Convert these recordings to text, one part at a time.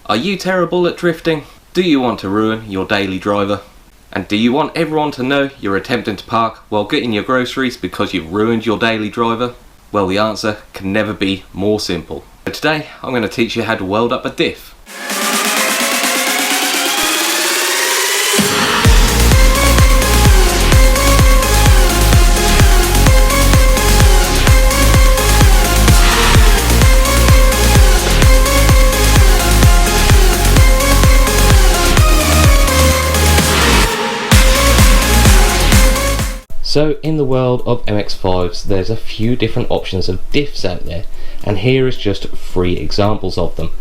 Are you terrible at drifting? Do you want to ruin your daily driver? And do you want everyone to know you're attempting to park while getting your groceries because you've ruined your daily driver? Well, the answer can never be more simple. So today, I'm going to teach you how to weld up a diff. So in the world of mx5s, there's a few different options of diffs out there, and here is just 3 examples of them.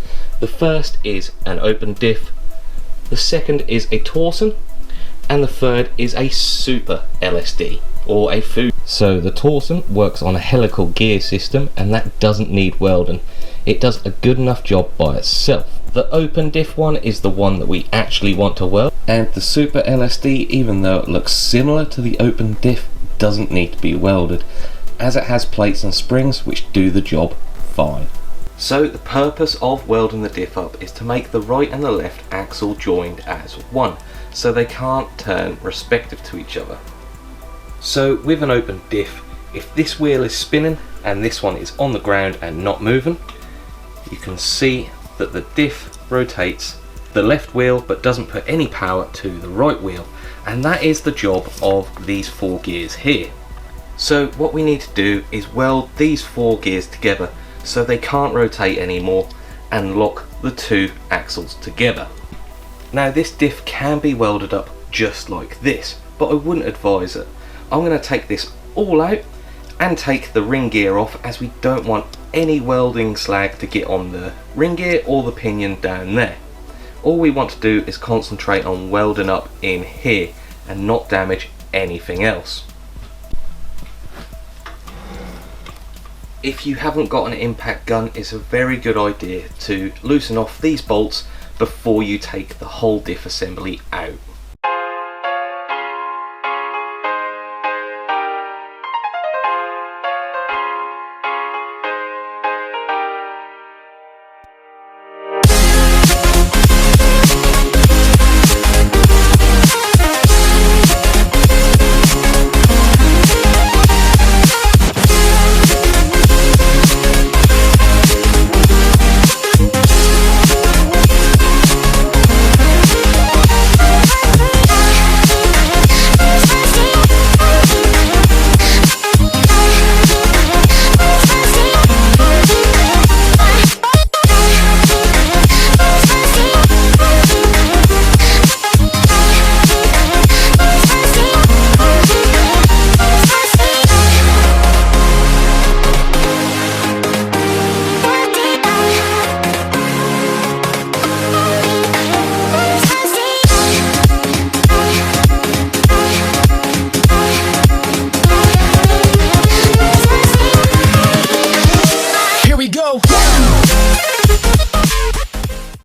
The first is an open diff, the second is a torsion, and the third is a super LSD, or a FU. So the torsion works on a helical gear system, and that doesn't need welding. It does a good enough job by itself. The open diff one is the one that we actually want to weld, and the super LSD, even though it looks similar to the open diff, doesn't need to be welded, as it has plates and springs which do the job fine. So the purpose of welding the diff up is to make the right and the left axle joined as one, so they can't turn respective to each other. So with an open diff, if this wheel is spinning and this one is on the ground and not moving, you can see that the diff rotates the left wheel but doesn't put any power to the right wheel, and that is the job of these 4 gears here. So what we need to do is weld these 4 gears together so they can't rotate anymore and lock the 2 axles together. Now this diff can be welded up just like this, but I wouldn't advise it. I'm going to take this all out and take the ring gear off, as we don't want any welding slag to get on the ring gear or the pinion down there. All we want to do is concentrate on welding up in here and not damage anything else. If you haven't got an impact gun, it's a very good idea to loosen off these bolts before you take the whole diff assembly out.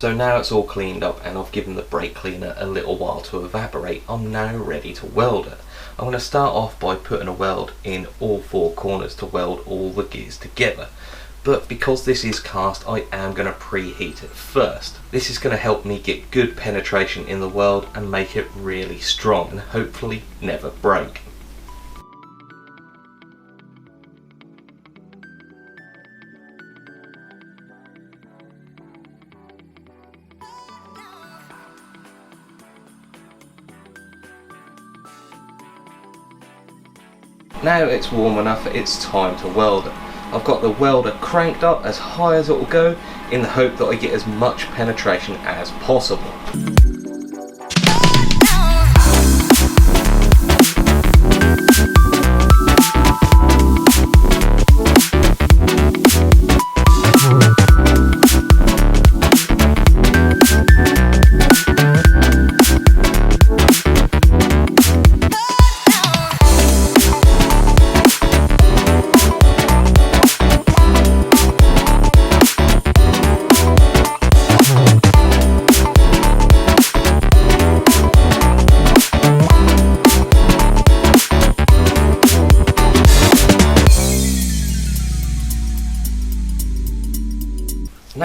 So now it's all cleaned up and I've given the brake cleaner a little while to evaporate, I'm now ready to weld it. I'm going to start off by putting a weld in all 4 corners to weld all the gears together. But because this is cast, I am going to preheat it first. This is going to help me get good penetration in the weld and make it really strong and hopefully never break. Now it's warm enough, it's time to weld it. I've got the welder cranked up as high as it will go in the hope that I get as much penetration as possible.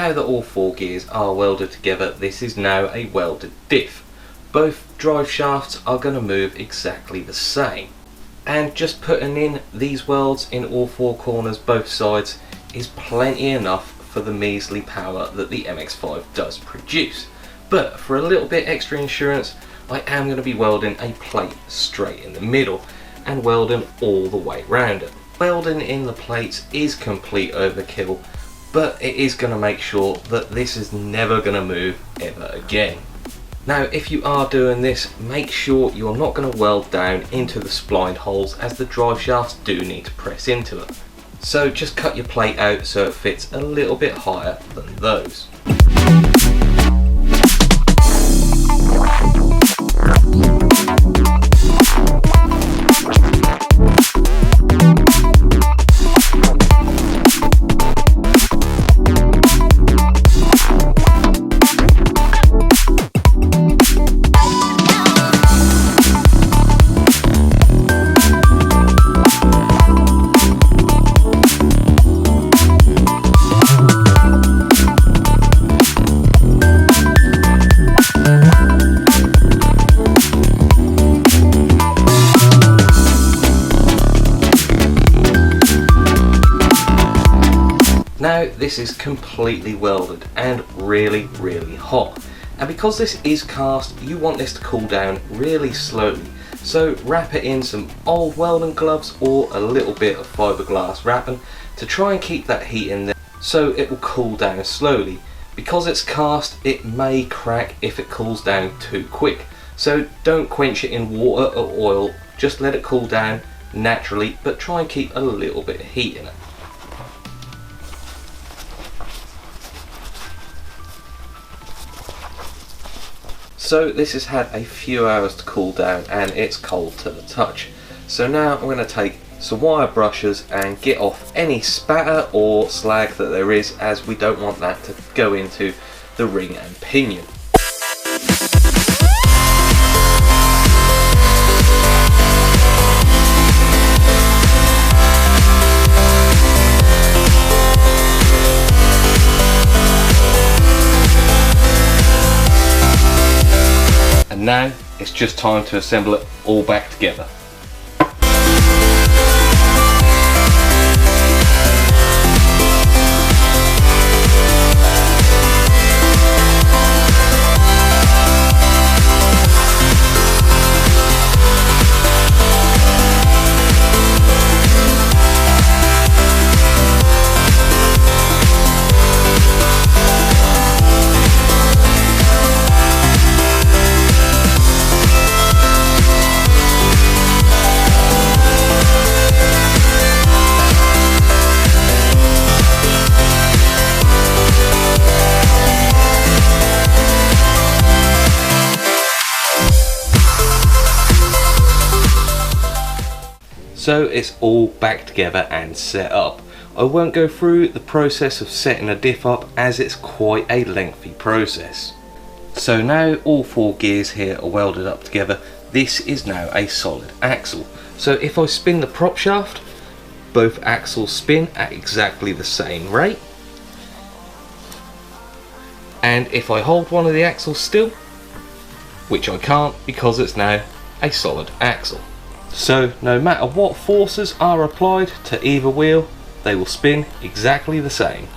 now that all 4 gears are welded together, this is now a welded diff. Both drive shafts are going to move exactly the same. And just putting in these welds in all 4 corners, both sides, is plenty enough for the measly power that the mx5 does produce. But for a little bit extra insurance, I am going to be welding a plate straight in the middle and welding all the way round it. Welding in the plates is complete overkill, but it is going to make sure that this is never going to move ever again. Now if you are doing this, make sure you're not going to weld down into the splined holes, as the drive shafts do need to press into it. So just cut your plate out so it fits a little bit higher than those. Now this is completely welded and really hot, and because this is cast, you want this to cool down really slowly, so wrap it in some old welding gloves or a little bit of fiberglass wrapping to try and keep that heat in there so it will cool down slowly. Because it's cast, it may crack if it cools down too quick, so don't quench it in water or oil, just let it cool down naturally, but try and keep a little bit of heat in it. So this has had a few hours to cool down and it's cold to the touch. So now I'm going to take some wire brushes and get off any spatter or slag that there is, as we don't want that to go into the ring and pinion. And now it's just time to assemble it all back together. So it's all back together and set up. I won't go through the process of setting a diff up, as it's quite a lengthy process. So now all 4 gears here are welded up together. This is now a solid axle. So if I spin the prop shaft, both axles spin at exactly the same rate. And if I hold one of the axles still, which I can't because it's now a solid axle. So no matter what forces are applied to either wheel, they will spin exactly the same.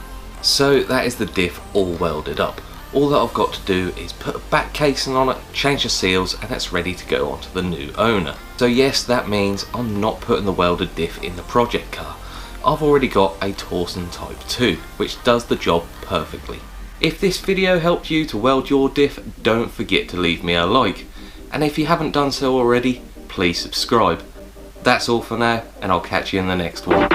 So that is the diff all welded up. All that I've got to do is put a back casing on it, change the seals, and it's ready to go on to the new owner. So yes, that means I'm not putting the welded diff in the project car. I've already got a Torsen Type 2, which does the job perfectly. If this video helped you to weld your diff, don't forget to leave me a like. And if you haven't done so already, please subscribe. That's all for now, and I'll catch you in the next one.